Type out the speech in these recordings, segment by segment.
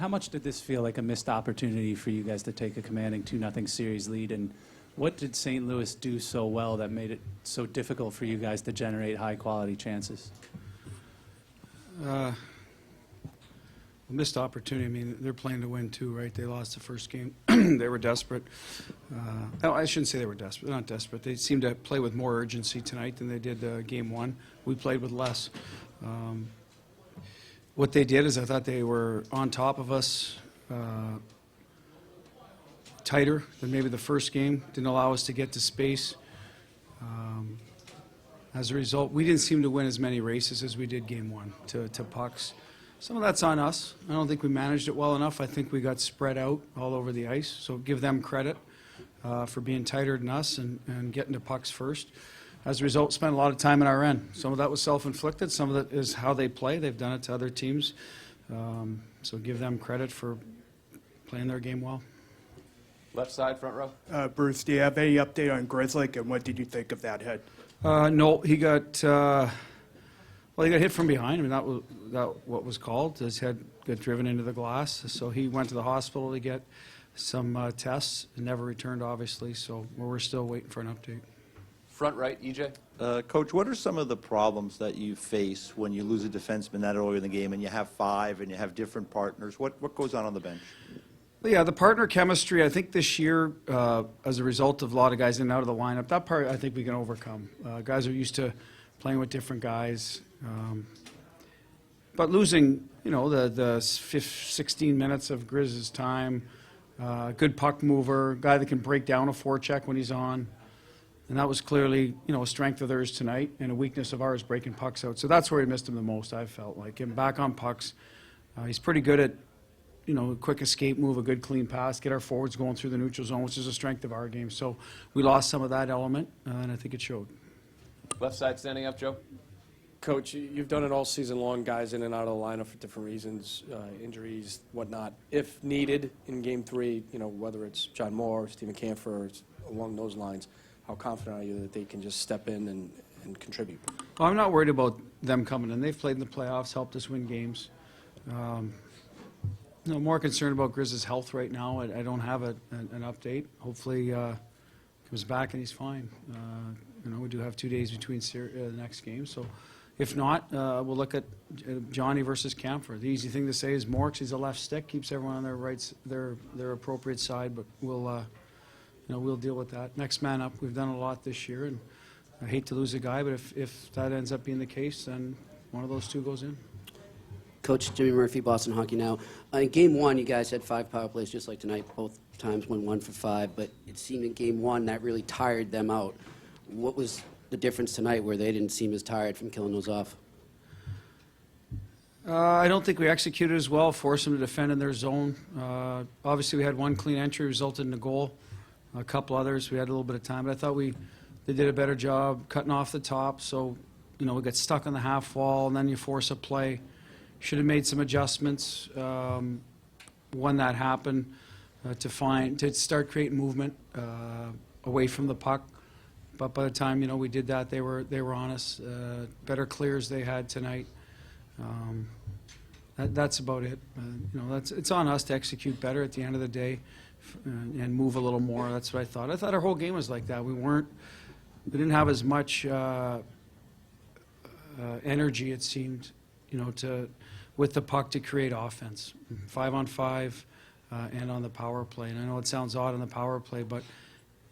how much did this feel like a missed opportunity for you guys to take a commanding 2-0 series lead? And what did St. Louis do so well that made it so difficult for you guys to generate high-quality chances? Missed opportunity. I mean, they're playing to win too, right? They lost the first game. They were desperate. I shouldn't say they were desperate. They're not desperate. They seemed to play with more urgency tonight than they did game one. We played with less. What they did is I thought they were on top of us, tighter than maybe the first game. Didn't allow us to get to space. As a result, we didn't seem to win as many races as we did game one to pucks. Some of that's on us. I don't think we managed it well enough. I think we got spread out all over the ice. So give them credit for being tighter than us and getting to pucks first. As a result, spent a lot of time in our end. Some of that was self-inflicted. Some of that is how they play. They've done it to other teams. So give them credit for playing their game well. Left side, front row. Bruce, do you have any update on Grizzly, and what did you think of that hit? No, he got he got hit from behind. I mean, that what was called. His head got driven into the glass. So he went to the hospital to get some tests and never returned, obviously. So we're still waiting for an update. Front right, EJ. Coach, what are some of the problems that you face when you lose a defenseman that early in the game and you have five and you have different partners? What goes on the bench? Well, yeah, the partner chemistry, I think this year, as a result of a lot of guys in and out of the lineup, that part I think we can overcome. Guys are used to playing with different guys. But losing, the 16 minutes of Grizz's time, good puck mover, guy that can break down a forecheck when he's on. And that was clearly, a strength of theirs tonight and a weakness of ours, breaking pucks out. So that's where we missed him the most, I felt like. Him back on pucks. He's pretty good at, a quick escape move, a good clean pass, get our forwards going through the neutral zone, which is a strength of our game. So we lost some of that element, and I think it showed. Left side standing up, Joe. Coach, you've done it all season long, guys in and out of the lineup for different reasons, injuries, whatnot. If needed in Game 3, whether it's John Moore, Stephen Kampfer, along those lines, how confident are you that they can just step in and contribute? Well, I'm not worried about them coming in. They've played in the playoffs, helped us win games. More concerned about Grizz's health right now. I don't have an update. Hopefully he comes back and he's fine. We do have 2 days between the next game. So if not, we'll look at Johnny versus Kampfer. The easy thing to say is Moore, 'cause he's a left stick, keeps everyone on their rights, their appropriate side, but we'll deal with that. Next man up. We've done a lot this year, and I hate to lose a guy, but if that ends up being the case, then one of those two goes in. Coach Jimmy Murphy, Boston Hockey Now. In Game 1, you guys had 5 power plays just like tonight. Both times went 1 for 5, but it seemed in Game 1 that really tired them out. What was the difference tonight where they didn't seem as tired from killing those off? I don't think we executed as well, forced them to defend in their zone. Obviously, we had one clean entry, resulted in a goal. A couple others, we had a little bit of time, but I thought they did a better job cutting off the top. So, we got stuck on the half wall, and then you force a play. Should have made some adjustments when that happened to start creating movement away from the puck. But by the time we did that, they were on us. Better clears they had tonight. That's about it. It's on us to execute better at the end of the day and move a little more. That's what I thought. I thought our whole game was like that. We didn't have as much energy, it seemed, with the puck to create offense. 5-on-5 and on the power play. And I know it sounds odd on the power play, but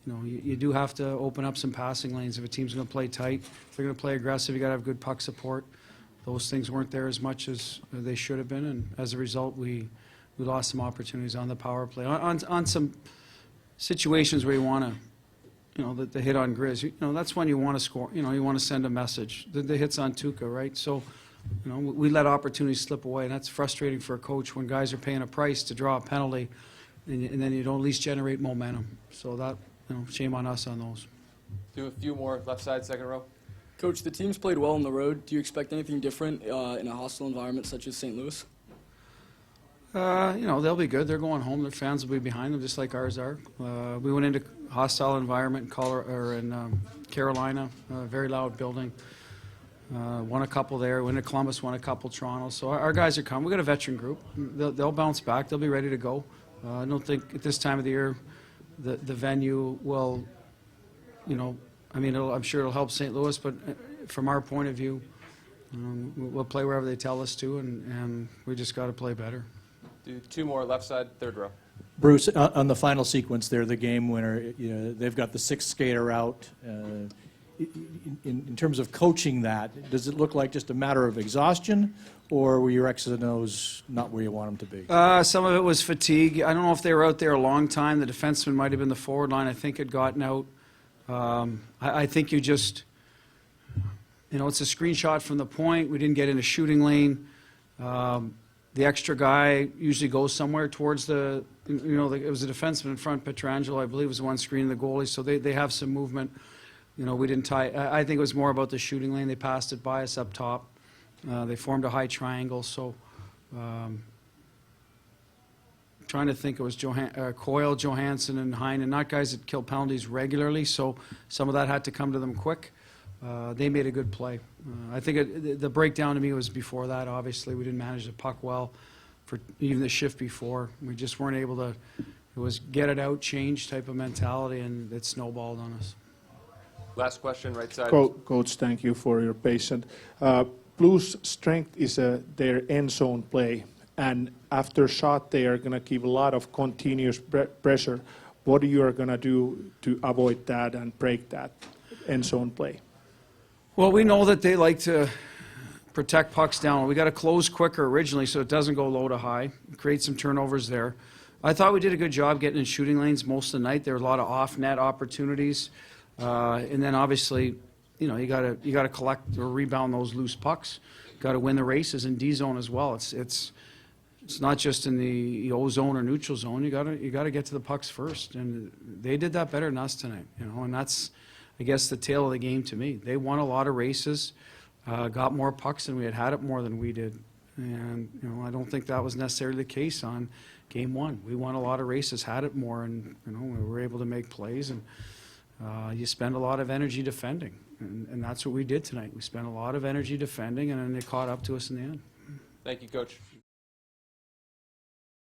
you do have to open up some passing lanes. If a team's going to play tight, if they're going to play aggressive, you got to have good puck support. Those things weren't there as much as they should have been, and as a result, we lost some opportunities on the power play. On some situations where you want to, the hit on Grizz, that's when you want to score. You want to send a message. The hits on Tuukka, right? So, we let opportunities slip away, and that's frustrating for a coach when guys are paying a price to draw a penalty, and then you don't at least generate momentum. So that, shame on us on those. Do a few more left side, second row. Coach, the team's played well on the road. Do you expect anything different in a hostile environment such as St. Louis? They'll be good. They're going home. Their fans will be behind them, just like ours are. We went into hostile environment in Carolina, a very loud building. Won a couple there, went to Columbus, won a couple Toronto. So our guys are coming. We've got a veteran group. They'll bounce back. They'll be ready to go. I don't think at this time of the year the venue will, I mean, I'm sure it'll help St. Louis, but from our point of view, we'll play wherever they tell us to, and we just got to play better. Do 2 more left side, third row. Bruce, on the final sequence there, the game winner, they've got the 6th skater out. In terms of coaching that, does it look like just a matter of exhaustion, or were your X's and O's not where you want them to be? Some of it was fatigue. I don't know if they were out there a long time. The defenseman might have been the forward line. I think had gotten out. I think you just, it's a screenshot from the point. We didn't get in a shooting lane. The extra guy usually goes somewhere towards it was a defenseman in front, Pietrangelo, I believe, was the one screening the goalie, so they have some movement. We didn't tie. I think it was more about the shooting lane. They passed it by us up top. They formed a high triangle, so trying to think, it was Coyle, Johansson, and Heinen, not guys that kill penalties regularly, so some of that had to come to them quick. They made a good play. I think the breakdown to me was before that, obviously. We didn't manage the puck well for even the shift before. We just weren't able to, it was get it out, change type of mentality, and it snowballed on us. Last question, right side. Coach, thank you for your patience. Blues' strength is their end zone play, and after shot they are going to give a lot of continuous pressure. What are you going to do to avoid that and break that end zone play? Well, we know that they like to protect pucks down. We got to close quicker originally so it doesn't go low to high, create some turnovers there. I thought we did a good job getting in shooting lanes most of the night. There were a lot of off-net opportunities. And then obviously, you got to collect or rebound those loose pucks. Got to win the races in D zone as well. It's not just in the O zone or neutral zone. You got to get to the pucks first, and they did that better than us tonight. And that's, I guess, the tale of the game to me. They won a lot of races, got more pucks than we had it more than we did, and I don't think that was necessarily the case on game 1. We won a lot of races, had it more, and we were able to make plays and. You spend a lot of energy defending, and that's what we did tonight. We spent a lot of energy defending, and then they caught up to us in the end. Thank you, Coach.